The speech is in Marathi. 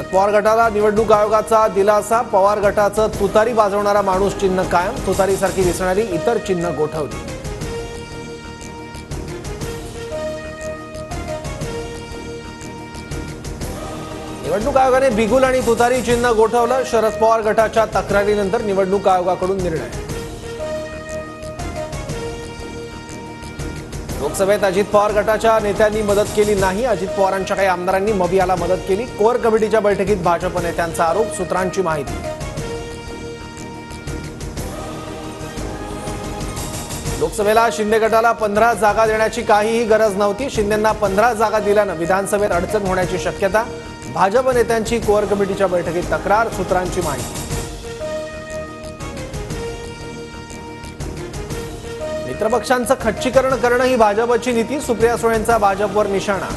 शरद पवार गटाला निवडणूक आयोगाचा दिलासा। पवार गटाचं तुतारी वाजवणारा माणूस चिन्ह कायम, तुतारीसारखी दिसणारी इतर चिन्ह गोठवली। निवडणूक आयोगाने बिगुल आणि तुतारी चिन्ह गोठवलं। शरद पवार गटाच्या तक्रारीनंतर निवडणूक आयोगाकडून निर्णय। लोकसभेत अजित पवार गटाच्या नेत्यांनी मदत केली नाही। अजित पवारांच्या काही आमदारांनी मबियाला मदत केली। कोर कमिटीच्या बैठकीत भाजप नेत्यांचा आरोप, सूत्रांची माहिती। लोकसभेला शिंदे गटाला 15 जागा देण्याची काहीही गरज नव्हती। शिंदेंना 15 जागा दिल्यानं विधानसभेत अडचण होण्याची शक्यता। भाजप नेत्यांची कोर कमिटीच्या बैठकीत तक्रार, सूत्रांची माहिती। मित्रपक्षांचं खच्चीकरण करणं ही भाजपची नीती। सुप्रिया सुळेंचा भाजपवर निशाणा।